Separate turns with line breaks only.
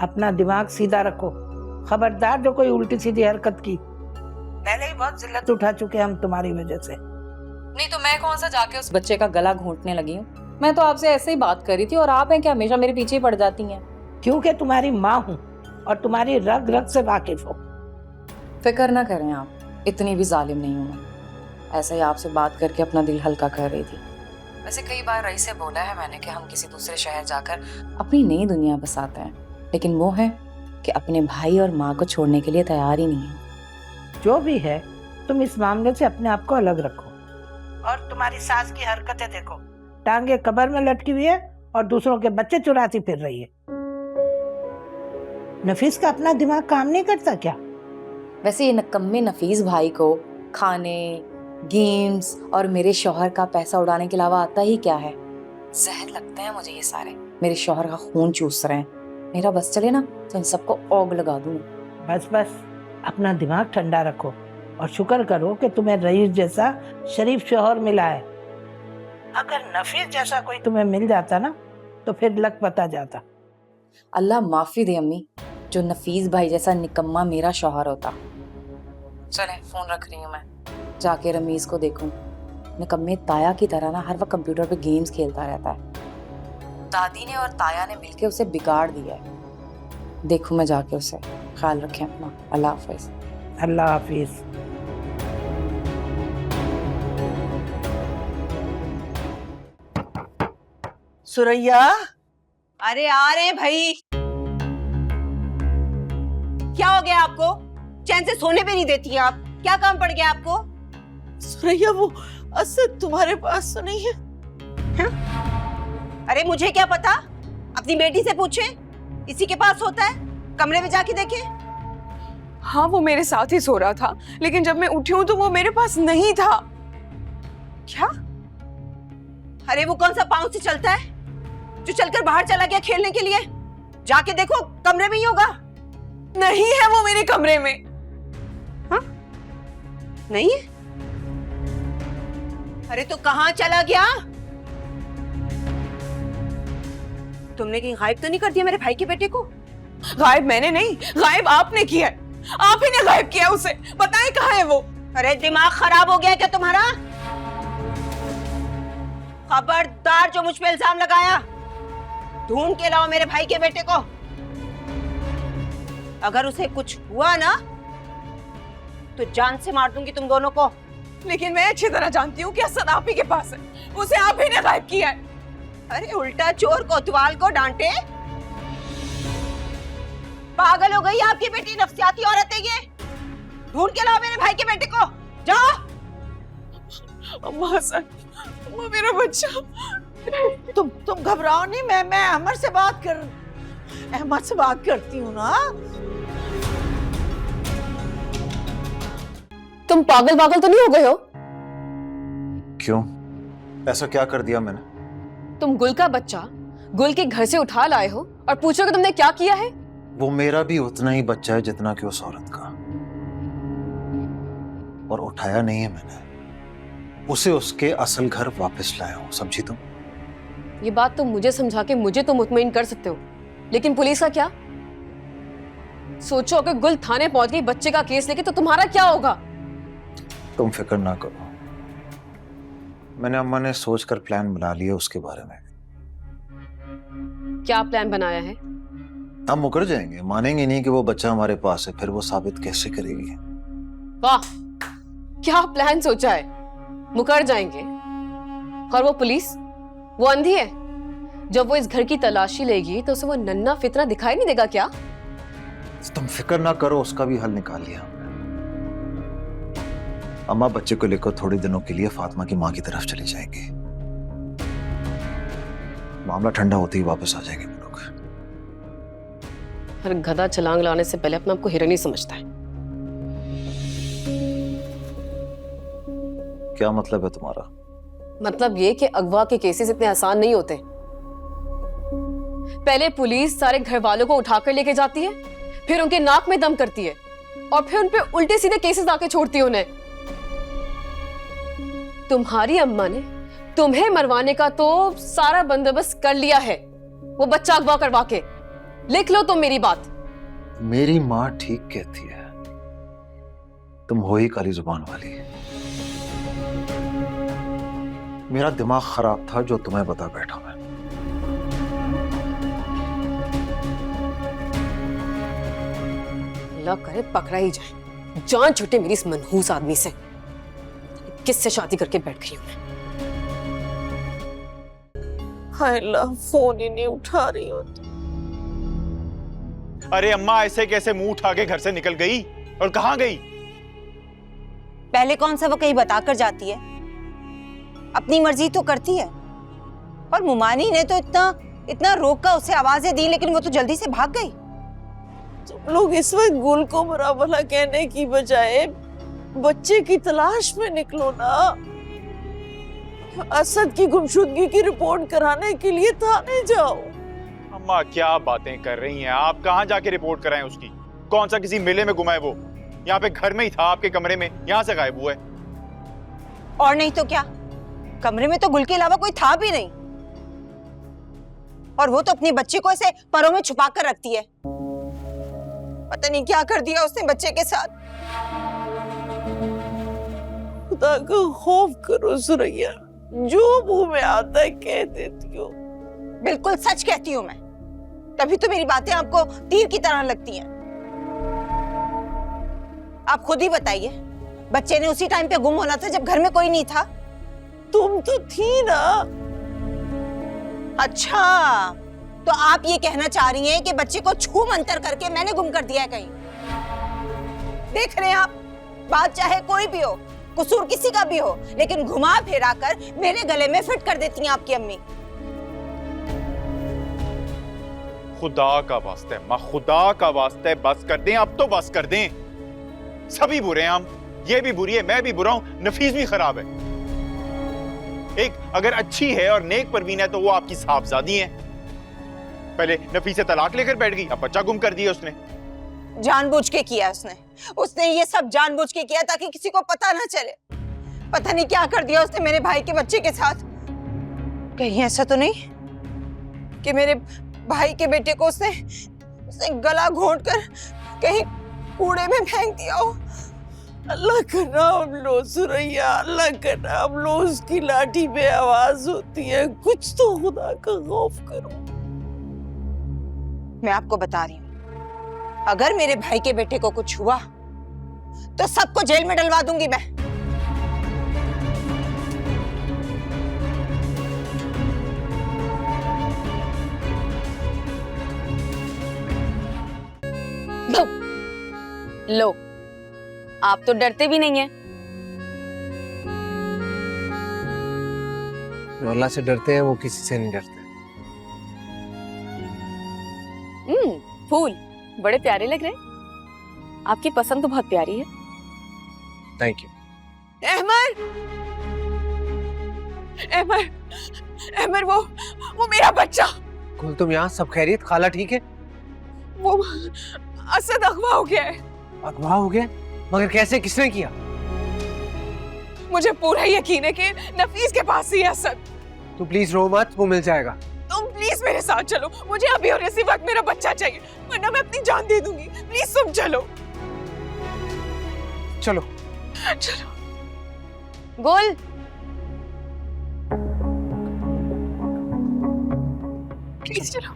अपना दिमाग सीधा रखो, खबरदार जो कोई उल्टी सीधी हरकत की। पहले ही बहुत जिल्लत उठा चुके हम तुम्हारी वजह से।
नहीं तो मैं कौन सा जाके उस बच्चे का गला घोंटने लगी हूँ। मैं तो आपसे ऐसे ही बात कर रही थी और आप हैं कि हमेशा मेरे पीछे ही पड़ जाती हैं।
क्योंकि तुम्हारी माँ हूँ और तुम्हारी रग रग से वाकिफ हो।
फिक्र ना करें आप, इतनी भी जालिम नहीं हूँ मैं। ऐसे ही आपसे बात करके अपना दिल हल्का कर रही थी। वैसे कई बार रईस से बोला है मैंने कि हम किसी दूसरे शहर जाकर अपनी नई दुनिया बसाते हैं, लेकिन वो है कि अपने भाई और माँ को छोड़ने के लिए तैयार ही नहीं है।
जो भी है, तुम इस मामले से अपने आप को अलग रखो। और तुम्हारी सास की हरकतें देखो, टांगे कब्र में लटकी हुई है और दूसरों के बच्चे चुराती फिर रही है। नफीस का अपना दिमाग काम नहीं करता क्या?
वैसे ये नकम्मे नफीस भाई को खाने, गेम्स और मेरे शौहर का पैसा उड़ाने के अलावा आता ही क्या है। जहर लगते हैं मुझे ये सारे, मेरे शौहर का खून चूस रहे हैं। मेरा बस चले ना तो इन सबको ओग लगा दूं।
बस बस, अपना दिमाग ठंडा रखो और शुक्र करो कि तुम्हें रईस जैसा शरीफ शौहर मिला है। अगर नफीस जैसा कोई तुम्हें मिल जाता ना तो फिर लक पता जाता।
अल्लाह माफी दे अम्मी, जो नफीस भाई जैसा निकम्मा मेरा शौहर होता। चले फोन रख रही हूँ मैं, जाके रमीज को देखूं। निकम्मे ताया की तरह ना हर वक्त कंप्यूटर पे गेम्स खेलता रहता है। दादी ने और ताया ने मिलके उसे बिगाड़ दिया है। देखूं मैं जाके उसे। ख्याल रखें अपना। अल्लाह हाफिज।
अल्लाह हाफिज।
सुरैया,
अरे आ रहे हैं भाई। क्या हो गया आपको? चैन से सोने भी नहीं देती आप। क्या काम पड़ गया आपको?
सुरैया वो असद तुम्हारे पास तो नहीं है?
हाँ? अरे मुझे क्या पता, अपनी बेटी से पूछे, इसी के पास होता है। कमरे में जाके देखे।
हाँ वो मेरे साथ ही सो रहा था, लेकिन जब मैं उठी हूँ तो वो मेरे पास नहीं था।
क्या? अरे वो कौन सा पाँव से चलता है जो चलकर बाहर चला गया खेलने के लिए? जाके देखो, कमरे में ही होगा।
नहीं है वो मेरे कमरे में।
हाँ? नहीं है? अरे तो कहाँ चला गया? तुमने कहीं गायब तो नहीं कर दिया मेरे भाई के बेटे को?
गायब मैंने नहीं, गायब आपने किया है। आप ही ने गायब किया उसे। बताएं कहाँ है वो?
अरे दिमाग खराब हो गया क्या तुम्हारा? खबरदार जो मुझ पे इल्जाम लगाया, ढूंढ के लाओ मेरे भाई के बेटे को। अगर उसे कुछ हुआ ना तो जान से मार दूंगी तुम दोनों को।
लेकिन मैं अच्छी तरह जानती हूँ कि असद आप ही के पास है। उसे आप ही ने गायब किया है।
अरे उल्टा चोर कोतवाल को डांटे। पागल हो गई आपकी बेटी, नफसियाती औरत है ये। ढूंढ के लाओ मेरे भाई के बेटे को, जाओ।
अम्मा हसन, अम्मा मेरा बच्चा।
तुम घबराओ नहीं, मैं अहमद से बात करती हूँ ना।
तुम पागल तो नहीं हो गए हो?
क्यों? ऐसा क्या कर दिया मैंने?
तुम गुल का बच्चा गुल के घर से उठा लाए हो और पूछोगे तुमने क्या किया है?
वो मेरा भी उतना ही बच्चा है जितना कि उस औरत का, और उठाया नहीं है मैंने, उसे उसके असल घर वापस लाया हूं। समझी तुम?
ये बात तुम मुझे समझा के मुझे तो मुतमईन कर सकते हो, लेकिन पुलिस का क्या? सोचो अगर गुल थाने पहुंच गई बच्चे का केस लेके तो तुम्हारा क्या होगा?
तुम फिक्र ना करो, मैंने अम्मा ने सोचकर प्लान बना लिया उसके बारे में।
क्या प्लान बनाया है?
हम मुकर जाएंगे, मानेंगे नहीं कि वो बच्चा हमारे पास है, फिर वो साबित कैसे करेगी?
वाह, क्या प्लान सोचा है? मुकर जाएंगे? और वो पुलिस, वो अंधी है? जब वो इस घर की तलाशी लेगी तो उसे वो नन्हा फितरा दिखाई नहीं देगा क्या?
तुम फिक्र ना करो, उसका भी हल निकाल लिया हमने। अम्मा बच्चे को लेकर थोड़े दिनों के लिए फातिमा की माँ की तरफ चली जाएंगी। मामला ठंडा होते ही वापस आ जाएंगे हम लोग।
हर गधा छलांग लाने से पहले अपने आप को हिरन ही समझता है।
क्या मतलब है तुम्हारा?
मतलब ये कि अगवा के केसेस इतने आसान नहीं होते। पहले पुलिस सारे घर वालों को उठाकर लेके जाती है, फिर उनके नाक में दम करती है और फिर उन पे उल्टे सीधे केसेस आके छोड़ती है उन्हें। तुम्हारी अम्मा ने तुम्हें मरवाने का तो सारा बंदोबस्त कर लिया है, वो बच्चा अगवा करवा के। लिख लो तुम मेरी बात।
मेरी माँ ठीक कहती है, तुम हो ही काली जुबान वाली। मेरा दिमाग खराब था जो तुम्हें बता बैठा मैं।
अल्लाह करे पकड़ा ही जाए, जान छूटे मेरी इस मनहूस आदमी से। किससे शादी करके बैठ गई हूं मैं।
हाय अल्लाह, फोन ही नहीं उठा रही हो तुम।
अरे अम्मा ऐसे कैसे मुंह उठा के घर से निकल गई? और कहाँ गई?
पहले कौन सा वो कहीं बताकर जाती है? अपनी मर्जी तो करती है। और मुमानी ने तो इतना रोका, उसे आवाजें दी, लेकिन वो तो जल्दी से भाग गई।
तुम लोग इस वक्त गुल को बुरा भला कहने की बजाय बच्चे की तलाश में निकलो ना। असद की गुमशुदगी की रिपोर्ट कराने के लिए थाने जाओ।
अम्मा क्या बातें कर रही हैं आप? कहाँ जाके रिपोर्ट कराएं उसकी? कौन सा किसी मेले में घुमा है वो? यहाँ पे घर में ही था, आपके कमरे में, यहाँ से गायब हुआ है।
और नहीं तो क्या, कमरे में तो गुल के अलावा कोई था भी नहीं। और वो तो अपने बच्चे को ऐसे परों में छुपा कर रखती है। पता नहीं क्या कर दिया उसने बच्चे के साथ।
खुदा का खौफ करो सुरैया, जो मुंह में आता है कह देती हो।
बिल्कुल सच कहती हूँ मैं, तभी तो मेरी बातें आपको तीर की तरह लगती हैं। आप खुद ही बताइए, बच्चे ने उसी टाइम पे गुम होना था जब घर में कोई नहीं था।
तुम तो थी ना।
अच्छा, तो आप ये कहना चाह रही हैं कि बच्चे को छू मंतर करके मैंने गुम कर दिया है कहीं? देख रहे हैं आप, बात चाहे कोई भी हो, कसूर किसी का भी हो, लेकिन घुमा फिरा कर मेरे गले में फिट कर देती हैं आपकी अम्मी।
खुदा का वास्ते माँ, खुदा का वास्ते बस कर दें, अब तो बस कर दें। सभी बुरे हैं हम, ये भी बुरी है, मैं भी बुरा हूं, नफीस भी खराब है। एक अगर अच्छी है और नेक परवीन है तो वो आपकी साहबजादी है। पहले नफीस से तलाक लेकर बैठ गई, अब बच्चा गुम कर दिया उसने।
जानबूझ के किया उसने ये सब जानबूझ के किया ताकि किसी को पता ना चले। पता नहीं क्या कर दिया उसने मेरे भाई के बच्चे के साथ। कहीं ऐसा तो नहीं कि मेरे भाई के बेटे को उसने गला घोंट कर कहीं कूड़े में फेंक दिया हो।
अल्लाह का नाम लो सुरैया, अल्लाह का नाम लो। उसकी लाठी पे आवाज होती है, कुछ तो खुदा का खौफ करो।
मैं आपको बता रही हूँ, अगर मेरे भाई के बेटे को कुछ हुआ तो सबको जेल में डलवा दूंगी मैं।
लो, आप तो डरते भी नहीं हैं।
जो अल्लाह से डरते हैं वो किसी से नहीं डरते।
फूल बड़े प्यारे लग रहे हैं। आपकी पसंद तो बहुत प्यारी है।
Thank you.
अहमर, अहमर, अहमर, वो मेरा बच्चा।
कुल तुम यहाँ, सब खैरियत? खाला ठीक है?
वो असद अगवा हो गया है।
अगवा हो गया? मगर कैसे, किसने किया?
मुझे पूरा यकीन है कि नफीस के पास ही है असद।
तू प्लीज रो मत, वो मिल जाएगा।
तुम प्लीज मेरे साथ चलो, मुझे अभी और इसी वक्त मेरा बच्चा चाहिए, वरना मैं अपनी जान दे दूंगी। प्लीज तुम चलो।
चलो
चलो।
गोल,
प्लीज चलो।